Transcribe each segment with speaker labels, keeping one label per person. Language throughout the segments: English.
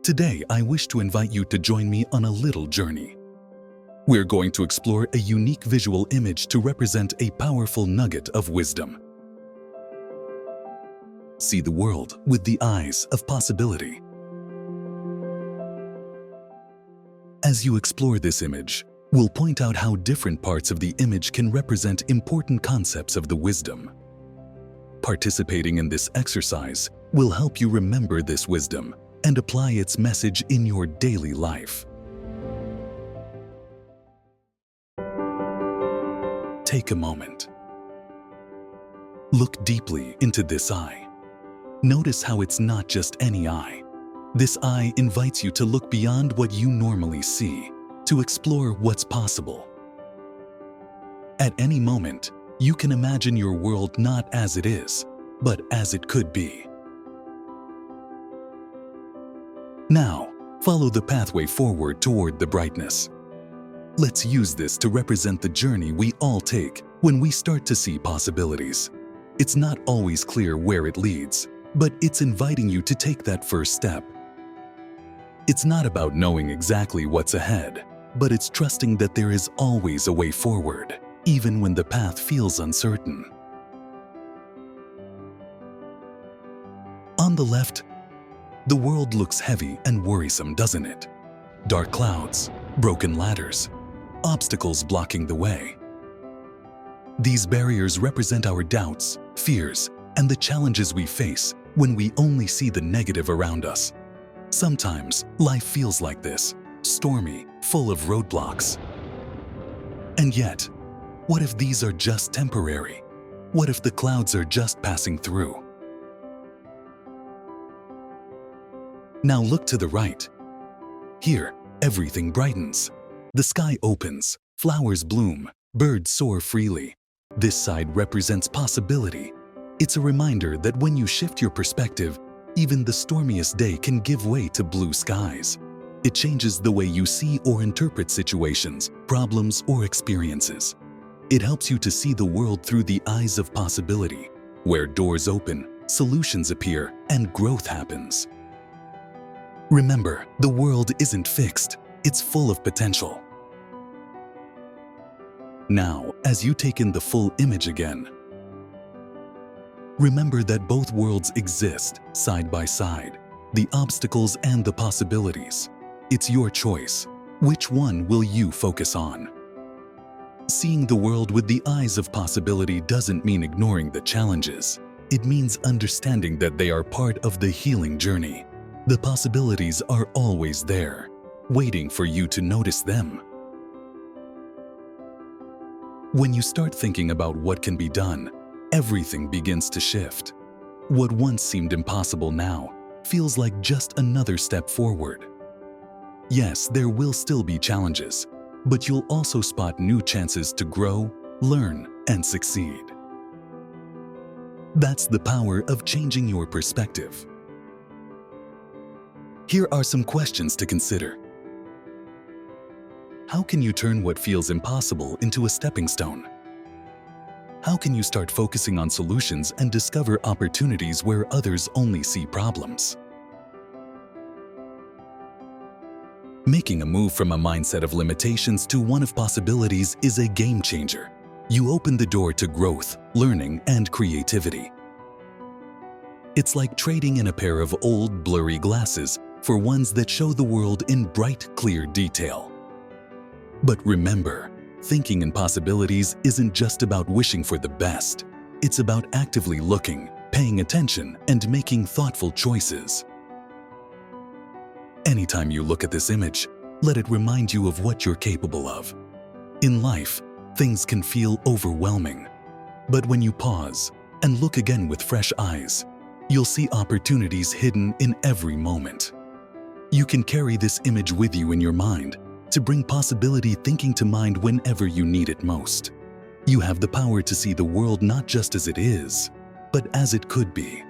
Speaker 1: Today, I wish to invite you to join me on a little journey. We're going to explore a unique visual image to represent a powerful nugget of wisdom. See the world with the eyes of possibility. As you explore this image, we'll point out how different parts of the image can represent important concepts of the wisdom. Participating in this exercise will help you remember this wisdom and apply its message in your daily life. Take a moment. Look deeply into this eye. Notice how it's not just any eye. This eye invites you to look beyond what you normally see, to explore what's possible. At any moment, you can imagine your world not as it is, but as it could be. Now, follow the pathway forward toward the brightness. Let's use this to represent the journey we all take when we start to see possibilities. It's not always clear where it leads, but it's inviting you to take that first step. It's not about knowing exactly what's ahead, but it's trusting that there is always a way forward, even when the path feels uncertain. On the left, the world looks heavy and worrisome, doesn't it? Dark clouds, broken ladders, obstacles blocking the way. These barriers represent our doubts, fears, and the challenges we face when we only see the negative around us. Sometimes life feels like this, stormy, full of roadblocks. And yet, what if these are just temporary? What if the clouds are just passing through? Now look to the right. Here, everything brightens. The sky opens, flowers bloom, birds soar freely. This side represents possibility. It's a reminder that when you shift your perspective, even the stormiest day can give way to blue skies. It changes the way you see or interpret situations, problems, or experiences. It helps you to see the world through the eyes of possibility, where doors open, solutions appear, and growth happens. Remember, the world isn't fixed, it's full of potential. Now, as you take in the full image again, remember that both worlds exist side by side, the obstacles and the possibilities. It's your choice. Which one will you focus on? Seeing the world with the eyes of possibility doesn't mean ignoring the challenges. It means understanding that they are part of the healing journey. The possibilities are always there, waiting for you to notice them. When you start thinking about what can be done, everything begins to shift. What once seemed impossible now feels like just another step forward. Yes, there will still be challenges, but you'll also spot new chances to grow, learn, and succeed. That's the power of changing your perspective. Here are some questions to consider. How can you turn what feels impossible into a stepping stone? How can you start focusing on solutions and discover opportunities where others only see problems? Making a move from a mindset of limitations to one of possibilities is a game changer. You open the door to growth, learning, and creativity. It's like trading in a pair of old, blurry glasses for ones that show the world in bright, clear detail. But remember, thinking in possibilities isn't just about wishing for the best. It's about actively looking, paying attention, and making thoughtful choices. Anytime you look at this image, let it remind you of what you're capable of. In life, things can feel overwhelming. But when you pause and look again with fresh eyes, you'll see opportunities hidden in every moment. You can carry this image with you in your mind to bring possibility thinking to mind whenever you need it most. You have the power to see the world not just as it is, but as it could be.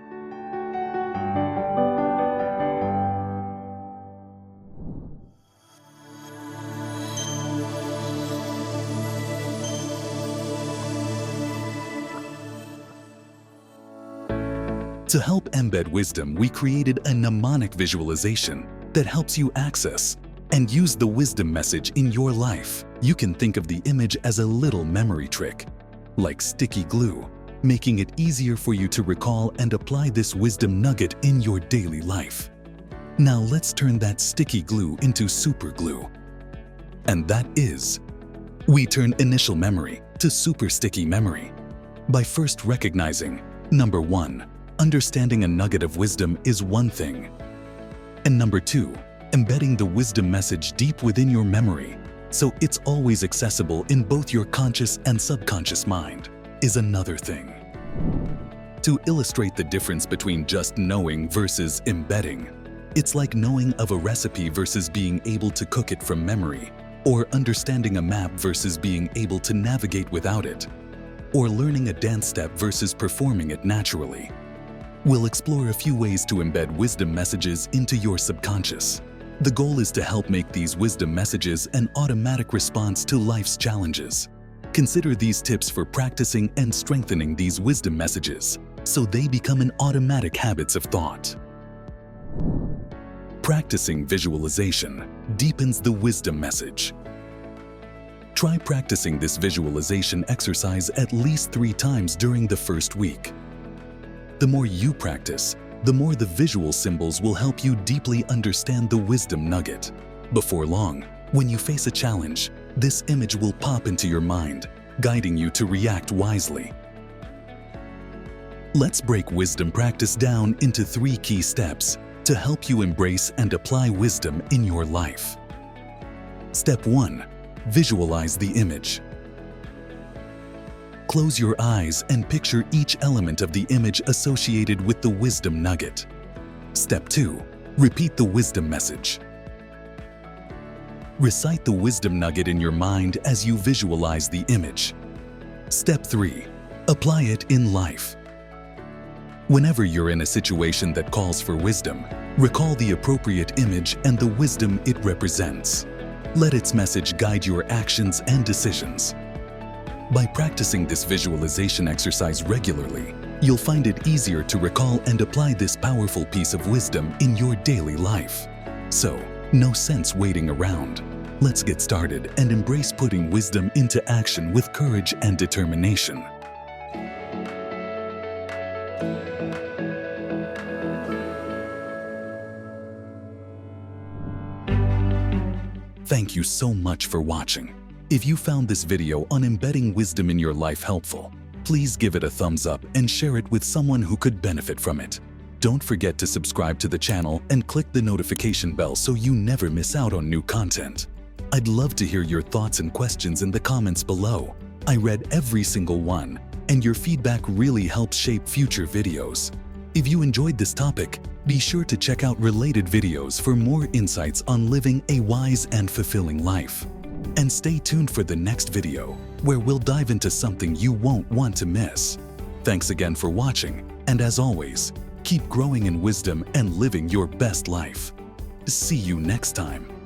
Speaker 1: To help embed wisdom, we created a mnemonic visualization that helps you access and use the wisdom message in your life. You can think of the image as a little memory trick, like sticky glue, making it easier for you to recall and apply this wisdom nugget in your daily life. Now let's turn that sticky glue into super glue. And that is, we turn initial memory to super sticky memory by first recognizing, number 1, understanding a nugget of wisdom is one thing. And number 2, embedding the wisdom message deep within your memory so it's always accessible in both your conscious and subconscious mind is another thing. To illustrate the difference between just knowing versus embedding, it's like knowing of a recipe versus being able to cook it from memory, or understanding a map versus being able to navigate without it, or learning a dance step versus performing it naturally. We'll explore a few ways to embed wisdom messages into your subconscious. The goal is to help make these wisdom messages an automatic response to life's challenges. Consider these tips for practicing and strengthening these wisdom messages so they become an automatic habits of thought. Practicing visualization deepens the wisdom message. Try practicing this visualization exercise at least 3 times during the first week. The more you practice, the more the visual symbols will help you deeply understand the wisdom nugget. Before long, when you face a challenge, this image will pop into your mind, guiding you to react wisely. Let's break wisdom practice down into 3 key steps to help you embrace and apply wisdom in your life. Step 1. Visualize the image. Close your eyes and picture each element of the image associated with the wisdom nugget. Step 2. Repeat the wisdom message. Recite the wisdom nugget in your mind as you visualize the image. Step 3. Apply it in life. Whenever you're in a situation that calls for wisdom, recall the appropriate image and the wisdom it represents. Let its message guide your actions and decisions. By practicing this visualization exercise regularly, you'll find it easier to recall and apply this powerful piece of wisdom in your daily life. So, no sense waiting around. Let's get started and embrace putting wisdom into action with courage and determination. Thank you so much for watching. If you found this video on embedding wisdom in your life helpful, please give it a thumbs up and share it with someone who could benefit from it. Don't forget to subscribe to the channel and click the notification bell so you never miss out on new content. I'd love to hear your thoughts and questions in the comments below. I read every single one, and your feedback really helps shape future videos. If you enjoyed this topic, be sure to check out related videos for more insights on living a wise and fulfilling life. And stay tuned for the next video, where we'll dive into something you won't want to miss. Thanks again for watching, and as always, keep growing in wisdom and living your best life. See you next time.